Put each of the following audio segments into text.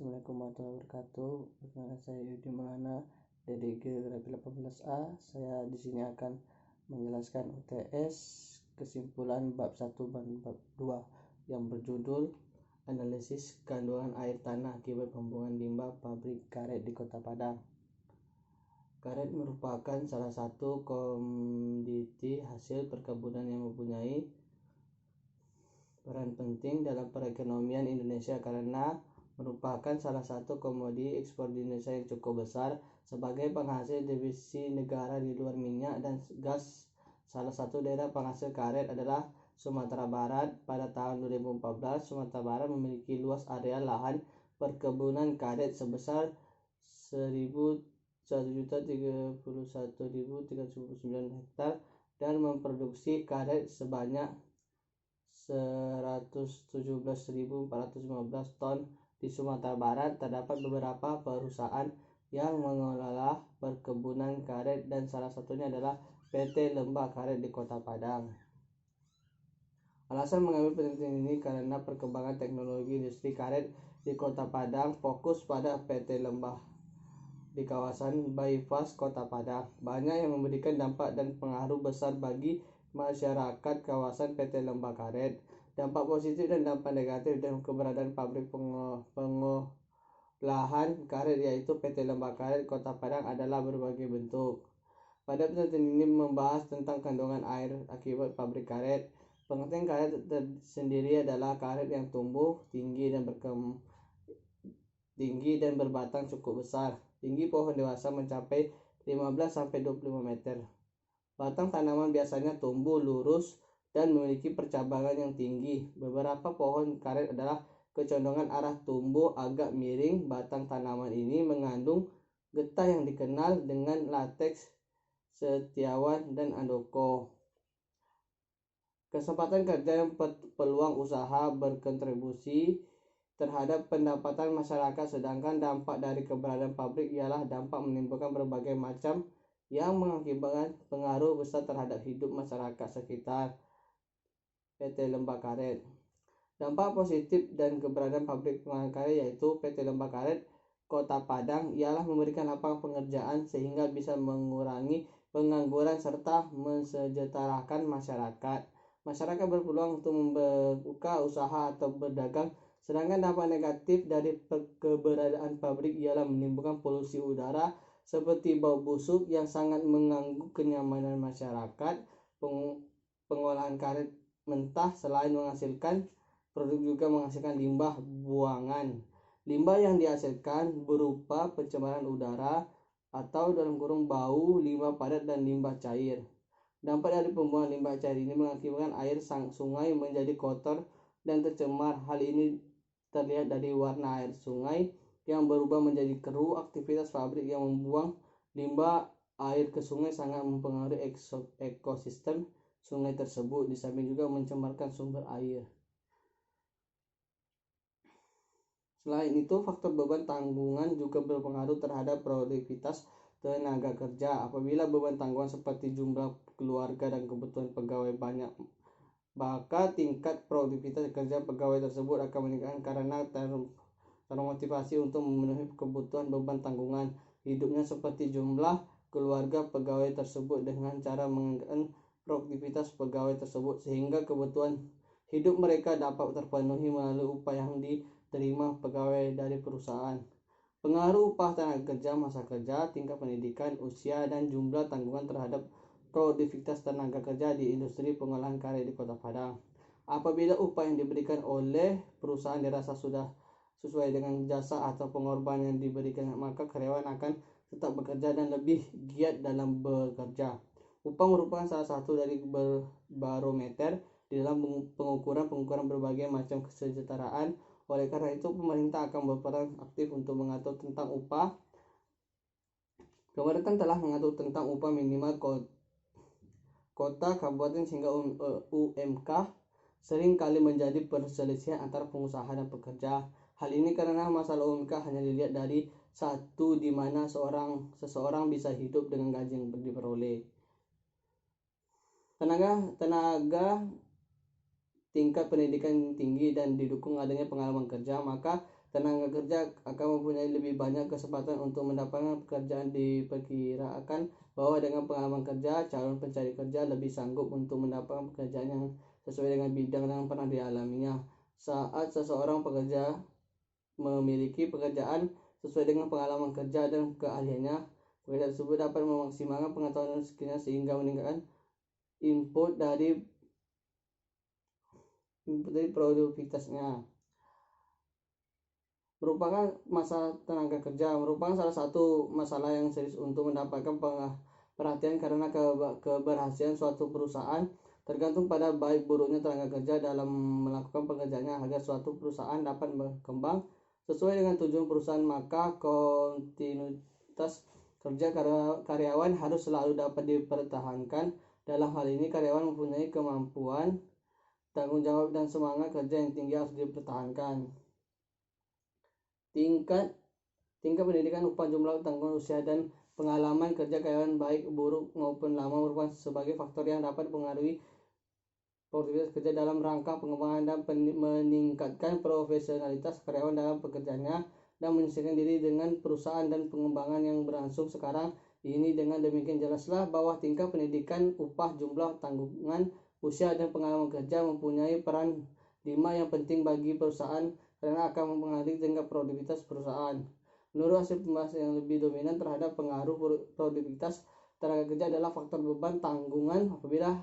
Assalamualaikum warahmatullahi wabarakatuh. Perkenalkan saya Yudi Maulana, DDG Rapi 18A. Saya di sini akan menjelaskan UTS kesimpulan bab 1 dan bab 2 yang berjudul Analisis Kandungan Air Tanah Akibat Pembuangan Limbah Pabrik Karet di Kota Padang. Karet merupakan salah satu komoditi hasil perkebunan yang mempunyai peran penting dalam perekonomian Indonesia karena merupakan salah satu komoditi ekspor di Indonesia yang cukup besar sebagai penghasil devisa negara di luar minyak dan gas. Salah satu daerah penghasil karet adalah Sumatera Barat. Pada tahun 2014, Sumatera Barat memiliki luas area lahan perkebunan karet sebesar 1.131.399 hektar dan memproduksi karet sebanyak 117.415 ton. Di Sumatera Barat terdapat beberapa perusahaan yang mengelola perkebunan karet dan salah satunya adalah PT Lembah Karet di Kota Padang. Alasan mengambil penelitian ini karena perkembangan teknologi industri karet di Kota Padang fokus pada PT Lembah di kawasan Bypass Kota Padang. Banyak yang memberikan dampak dan pengaruh besar bagi masyarakat kawasan PT Lembah Karet. Dampak positif dan dampak negatif dan keberadaan pabrik pengolahan karet yaitu PT Lembah Karet Kota Padang adalah berbagai bentuk. Pada penelitian ini membahas tentang kandungan air akibat pabrik karet. Pengertian karet tersendiri adalah karet yang tumbuh tinggi dan berbatang cukup besar. Tinggi pohon dewasa mencapai 15-25 meter. Batang tanaman biasanya tumbuh lurus dan memiliki percabangan yang tinggi. Beberapa pohon karet adalah kecondongan arah tumbuh agak miring. Batang tanaman ini mengandung getah yang dikenal dengan lateks, setiawan, dan andoko. Kesempatan kerja yang peluang usaha berkontribusi terhadap pendapatan masyarakat, sedangkan dampak dari keberadaan pabrik ialah dampak menimbulkan berbagai macam yang mengakibatkan pengaruh besar terhadap hidup masyarakat sekitar PT Lembah Karet. Dampak positif dan keberadaan pabrik pengolahan karet yaitu PT Lembah Karet Kota Padang ialah memberikan lapangan pekerjaan sehingga bisa mengurangi pengangguran serta mensejahterakan masyarakat. Masyarakat berpeluang untuk membuka usaha atau berdagang. Sedangkan dampak negatif dari keberadaan pabrik ialah menimbulkan polusi udara seperti bau busuk yang sangat mengganggu kenyamanan masyarakat. Pengolahan karet mentah selain menghasilkan produk juga menghasilkan limbah buangan. Limbah yang dihasilkan berupa pencemaran udara atau dalam kurung bau, limbah padat, dan limbah cair. Dampak dari pembuangan limbah cair ini mengakibatkan air sungai menjadi kotor dan tercemar. Hal ini terlihat dari warna air sungai yang berubah menjadi keruh. Aktivitas pabrik yang membuang limbah air ke sungai sangat mempengaruhi ekosistem sungai tersebut, di samping juga mencemarkan sumber air. Selain itu, faktor beban tanggungan juga berpengaruh terhadap produktivitas tenaga kerja. Apabila beban tanggungan seperti jumlah keluarga dan kebutuhan pegawai banyak, maka tingkat produktivitas kerja pegawai tersebut akan meningkat karena termotivasi untuk memenuhi kebutuhan beban tanggungan hidupnya seperti jumlah keluarga pegawai tersebut dengan cara meningkatkan produktivitas pegawai tersebut sehingga kebutuhan hidup mereka dapat terpenuhi melalui upah yang diterima pegawai dari perusahaan. Pengaruh upah tenaga kerja, masa kerja, tingkat pendidikan, usia, dan jumlah tanggungan terhadap produktivitas tenaga kerja di industri pengolahan karet di Kota Padang. Apabila upah yang diberikan oleh perusahaan dirasa sudah sesuai dengan jasa atau pengorbanan yang diberikan, maka karyawan akan tetap bekerja dan lebih giat dalam bekerja. Upah merupakan salah satu dari barometer di dalam pengukuran berbagai macam kesejahteraan. Oleh karena itu, pemerintah akan berperan aktif untuk mengatur tentang upah. Pemerintah telah mengatur tentang upah minimal kota, kabupaten, hingga UMK sering kali menjadi perselisihan antara pengusaha dan pekerja. Hal ini karena masalah UMK hanya dilihat dari satu di mana seseorang bisa hidup dengan gaji yang diperoleh. Tenaga tingkat pendidikan tinggi dan didukung adanya pengalaman kerja, maka tenaga kerja akan mempunyai lebih banyak kesempatan untuk mendapatkan pekerjaan. Diperkirakan bahwa dengan pengalaman kerja, calon pencari kerja lebih sanggup untuk mendapatkan pekerjaan yang sesuai dengan bidang yang pernah dialaminya. Saat seseorang pekerja memiliki pekerjaan sesuai dengan pengalaman kerja dan keahliannya, pekerja tersebut dapat memaksimalkan pengetahuan dan skillnya sehingga meningkatkan input dari produktivitasnya. Merupakan masalah tenaga kerja merupakan salah satu masalah yang serius untuk mendapatkan perhatian karena keberhasilan suatu perusahaan tergantung pada baik buruknya tenaga kerja dalam melakukan pekerjaannya. Agar suatu perusahaan dapat berkembang sesuai dengan tujuan perusahaan, maka kontinuitas kerja karyawan harus selalu dapat dipertahankan. Dalam hal ini, karyawan mempunyai kemampuan, tanggung jawab, dan semangat kerja yang tinggi harus dipertahankan. Tingkat pendidikan, upah, jumlah tanggungan usia, dan pengalaman kerja karyawan baik buruk maupun lama merupakan sebagai faktor yang dapat mempengaruhi produktivitas kerja dalam rangka pengembangan dan meningkatkan profesionalitas karyawan dalam pekerjaannya dan menyesuaikan diri dengan perusahaan dan pengembangan yang berlangsung sekarang ini. Dengan demikian jelaslah bahwa tingkat pendidikan, upah, jumlah tanggungan usia, dan pengalaman kerja mempunyai peran 5 yang penting bagi perusahaan karena akan mempengaruhi tingkat produktivitas perusahaan. Menurut hasil pembahasan yang lebih dominan terhadap pengaruh produktivitas tenaga kerja adalah faktor beban tanggungan. Apabila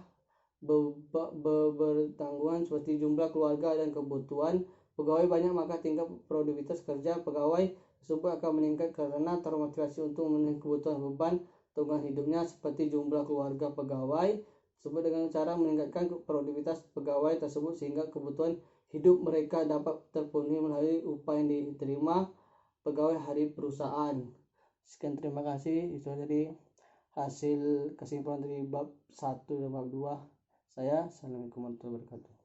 bertanggungan seperti jumlah keluarga dan kebutuhan pegawai banyak, maka tingkat produktivitas kerja pegawai tersebut akan meningkat karena termotivasi untuk memenuhi kebutuhan beban tanggungan hidupnya seperti jumlah keluarga pegawai tersebut dengan cara meningkatkan produktivitas pegawai tersebut sehingga kebutuhan hidup mereka dapat terpenuhi melalui upah yang diterima pegawai hari perusahaan. Sekian, terima kasih. Itu tadi hasil kesimpulan dari bab 1 dan bab 2 saya. Assalamualaikum warahmatullahi wabarakatuh.